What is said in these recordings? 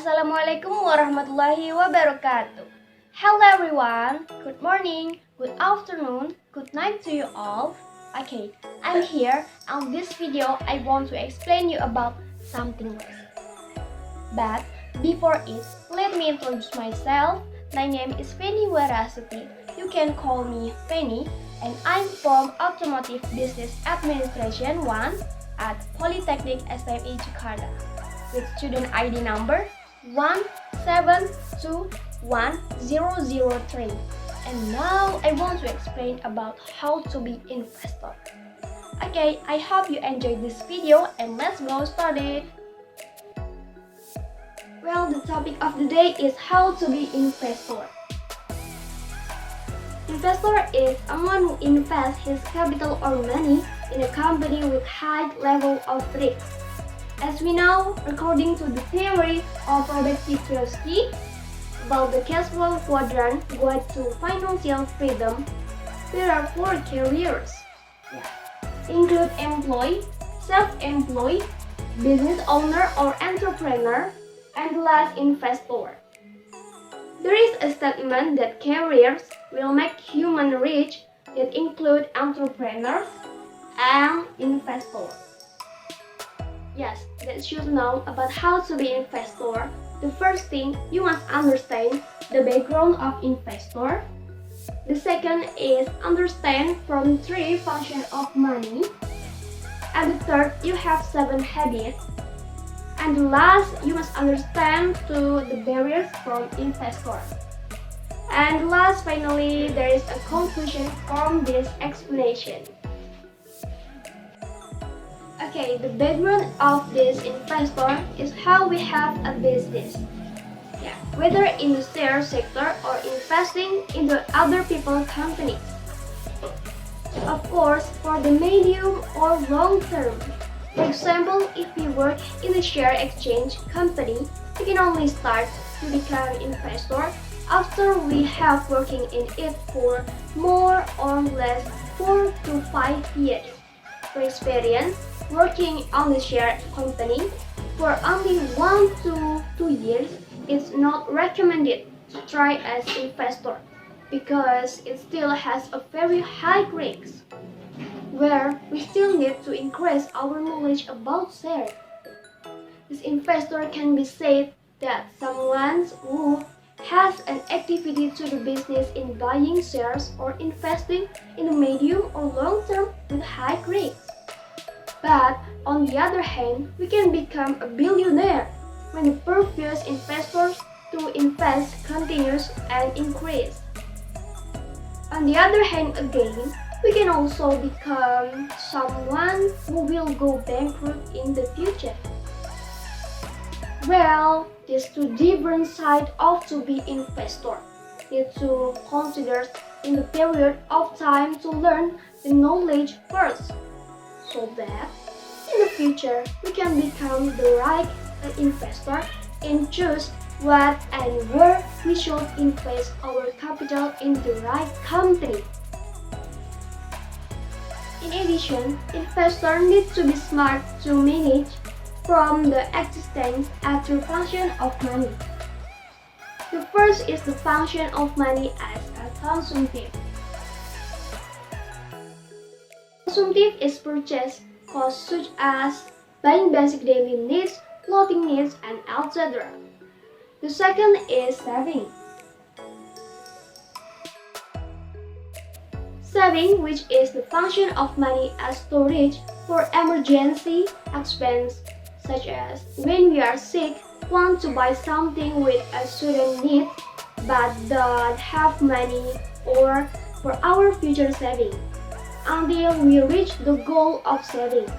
Assalamualaikum warahmatullahi wabarakatuh. Hello everyone, good morning, good afternoon, good night to you all. Okay, I'm here. On this video, I want to explain you about something else. But before it, let me introduce myself. My name is Veny Wara Astuti. You can call me Veny, and I'm from Automotive Business Administration 1 at Politeknik STMI Jakarta with student ID number 1721003. And now I want to explain about how to be investor. Okay, I hope you enjoyed this video and let's go start it. Well, the topic of the day is how to be investor. Investor is someone who invests his capital or money in a company with high level of risk. As we know, according to the theory of Robert Kiyosaki about the cash flow quadrant guide to financial freedom, there are 4 careers. Include employee, self-employed, business owner or entrepreneur, and last investor. There is a statement that careers will make human rich that include entrepreneurs and investors. Yes, that should know about how to be investor. The first thing, you must understand the background of investor. The second is understand from 3 functions of money. And the third, you have 7 habits. And the last, you must understand the barriers from investor. And last, finally, there is a conclusion from this explanation. Okay, the background of this investor is how we have a business. Whether in the share sector or investing into other people's companies. Of course, for the medium or long term. For example, if we work in a share exchange company, we can only start to become investor after we have working in it for more or less 4 to 5 years. For experience, working on the share company for only 1 to 2 years is not recommended to try as investor because it still has a very high risk where we still need to increase our knowledge about share. This investor can be said that someone who has an activity to the business in buying shares or investing in the medium or long term with high risk. But on the other hand, we can become a billionaire when the previous investors to invest continues and increase. On the other hand again, we can also become someone who will go bankrupt in the future. Well, these 2 different sides of to be investor need to consider in the period of time to learn the knowledge first, so that in the future we can become the right investor and choose what and where we should invest our capital in the right company. In addition, investors need to be smart to manage from the existence and the function of money. The first is the function of money as a consumptive. Consumptive is purchase costs such as buying basic daily needs, clothing needs, and etc. The second is saving. Saving, which is the function of money as storage for emergency expense, such as when we are sick, want to buy something with a certain need, but don't have money, or for our future saving, until we reach the goal of saving.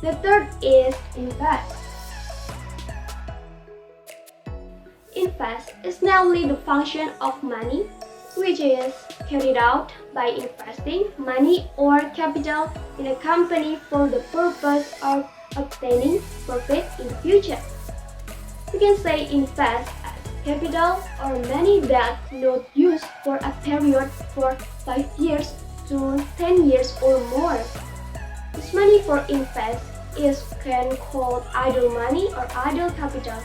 The third is invest. Invest is namely the function of money, which is carried out by investing money or capital in a company for the purpose of obtaining profit in future. We can say invest as capital or money that not used for a period for 5 years to 10 years or more. This money for invest is can called idle money or idle capital.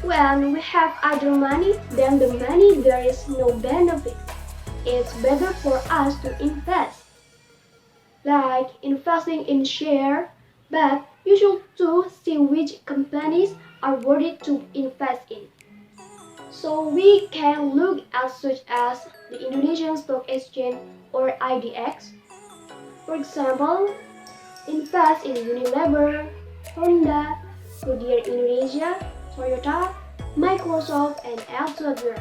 When we have idle money, then the money there is no benefit. It's better for us to invest, like investing in share, but you should too see which companies are worthy to invest in. So we can look at such as the Indonesian Stock Exchange or IDX. For example, invest in Unilever, Honda, Goodyear Indonesia, Toyota, Microsoft, and etc.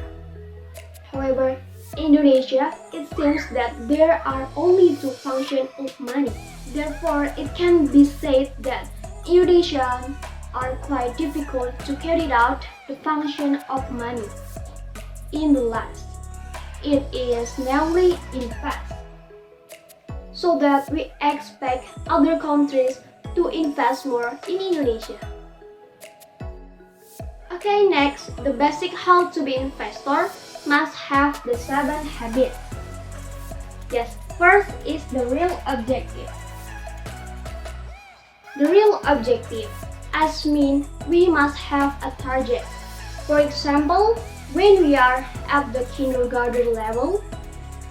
However, in Indonesia, it seems that there are only two functions of money. Therefore, it can be said that Indonesians are quite difficult to carry out the function of money. In the last, it is namely invest, so that we expect other countries to invest more in Indonesia. Okay, next, the basic how to be investor must have the 7 habits. Yes, first is the real objective. The real objective as mean we must have a target. For example, when we are at the kindergarten level,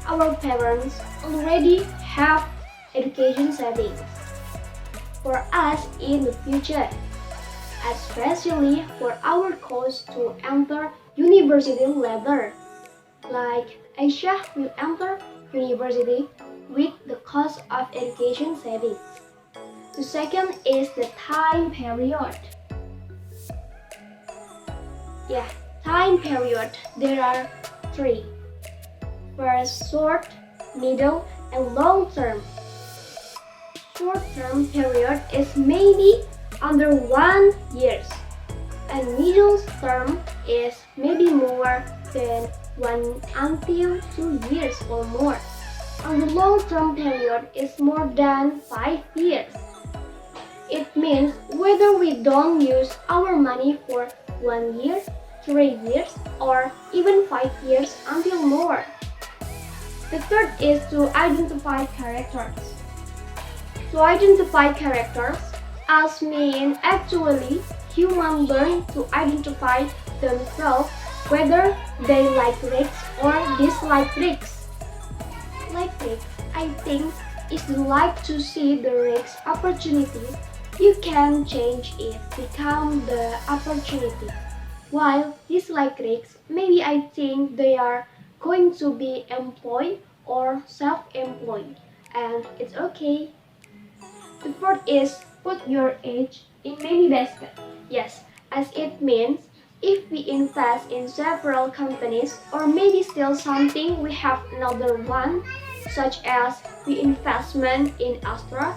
our parents already have education savings for us in the future, especially for our course to enter university level. Like Asia will enter university with the cost of education savings. The second is the time period. Time period. There are 3. First, short, middle, and long term. Short-term period is maybe under 1 year, and middle term is maybe more than 1 until 2 years or more. And the long-term period is more than 5 years. It means whether we don't use our money for 1 year, 3 years, or even 5 years until more. The third is to identify characters. To identify characters as mean actually humans learn to identify themselves whether they like risks or dislike risks. Like risks, I think is the like to see the risk opportunity, you can change it become the opportunity. While dislike risks, maybe I think they are going to be employed or self-employed, and it's okay. The fourth is put your eggs in many baskets. Yes, as it means if we invest in several companies or maybe still something we have another one, such as the investment in Astra,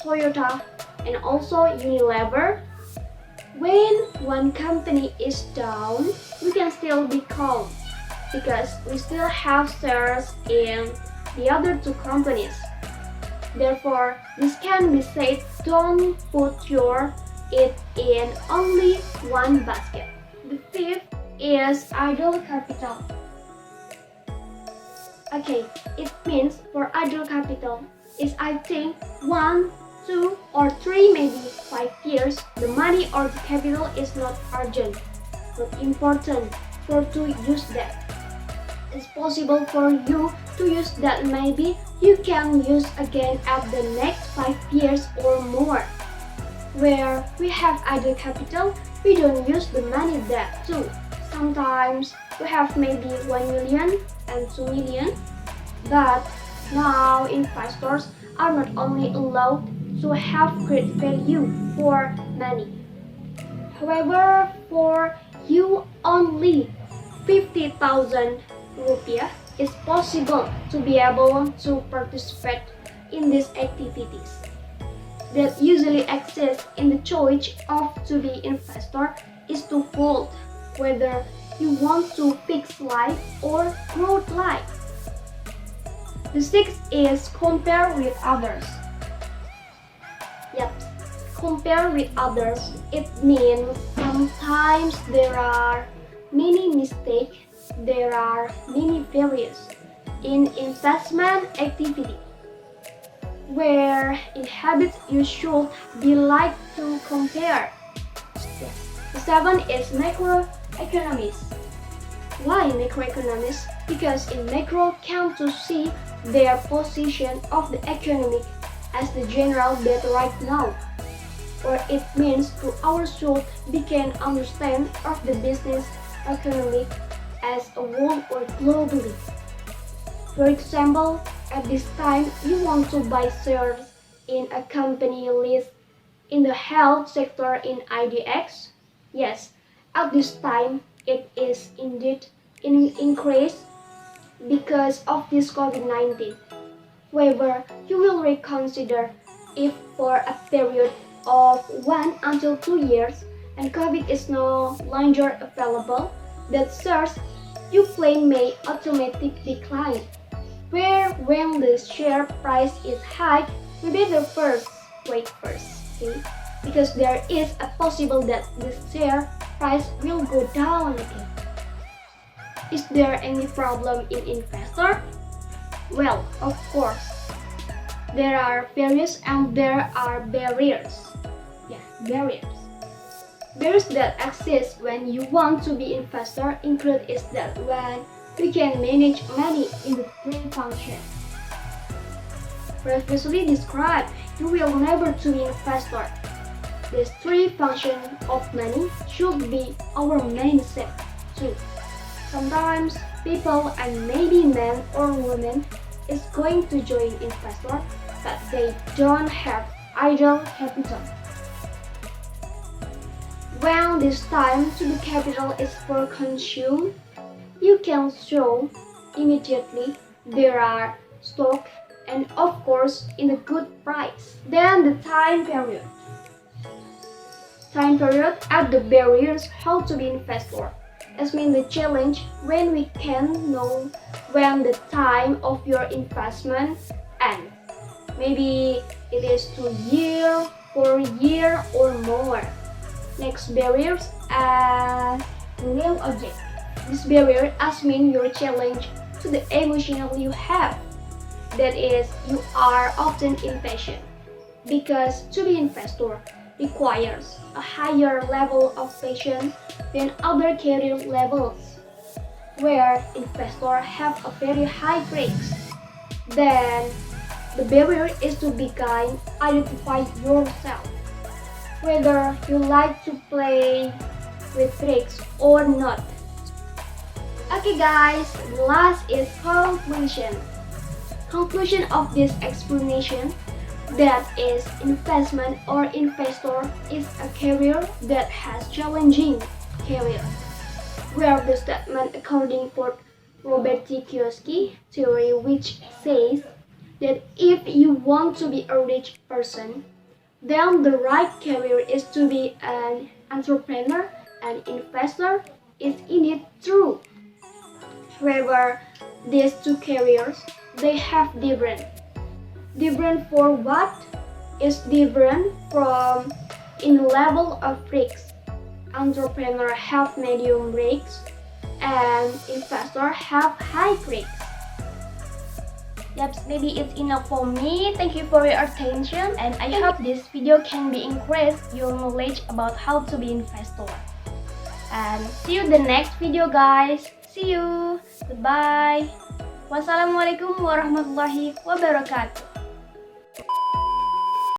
Toyota, and also Unilever. When one company is down, we can still be calm because we still have shares in the other 2 companies. Therefore, this can be said, don't put your it in only one basket. The fifth is idle capital. Okay, it means for idle capital is I think 1, 2, or 3, maybe 5 years, the money or the capital is not urgent, not important for to use that. It's possible for you to use that maybe you can use again at the next 5 years or more. Where we have idle capital, we don't use the money that too. Sometimes we have maybe 1 million and 2 million, but now investors are not only allowed to have great value for money. However, for you only 50,000 rupiah is possible to be able to participate in these activities that usually exist in the choice of to be investor is twofold, whether you want to fix life or growth life. The sixth is compare with others. Yep, compare with others. It means sometimes there are many mistakes, there are many failures in investment activity. where in habits you should be like to compare. Yes. The seventh is macroeconomics. Why macroeconomics? Because in macro come to see their position of the economic as the general that right now. Or it means to our should begin understand of the business economic as a whole or globally. For example, at this time you want to buy shares in a company list in the health sector in IDX? Yes, at this time it is indeed increased because of this COVID-19. However, you will reconsider if for a period of 1 until 2 years and COVID is no longer available, that shares you claim may automatically decline. Where when the share price is high, we better wait first, okay? Because there is a possible that the share price will go down again. Is there any problem in investor? Well, of course. There are barriers and there are barriers. Yeah, barriers. Barriers that exist when you want to be investor include is that when we can manage money in the three functions. Previously described, you will never to be investor. These three functions of money should be our mindset too. Sometimes people and maybe men or women is going to join investor but they don't have idle capital. When this time to the capital is for consume, you can show immediately there are stock and of course in a good price. Then the time period. Time period at the barriers how to be investor. As mean the challenge when we can know when the time of your investment ends. Maybe it is 2 years, 4 years or more. Next barriers as real object. This barrier as mean your challenge to the emotional you have. That is, you are often impatient because to be investor requires a higher level of patience than other career levels, where investors have a very high risk. Then the barrier is to begin identify yourself, whether you like to play with tricks or not. Okay guys, the last is conclusion. Conclusion of this explanation, that is investment or investor is a career that has challenging career, where the statement according for Robert T. Kiyosaki theory which says that if you want to be a rich person, then the right career is to be an entrepreneur and investor is indeed true. However, these two careers, they have different. Different for what? Is different from in level of risks. Entrepreneur have medium risks and investor have high risks. Yep, maybe it's enough for me. Thank you for your attention and I hope this video can be increase your knowledge about how to be investor. And see you in the next video guys. See you. Goodbye. Wassalamualaikum warahmatullahi wabarakatuh.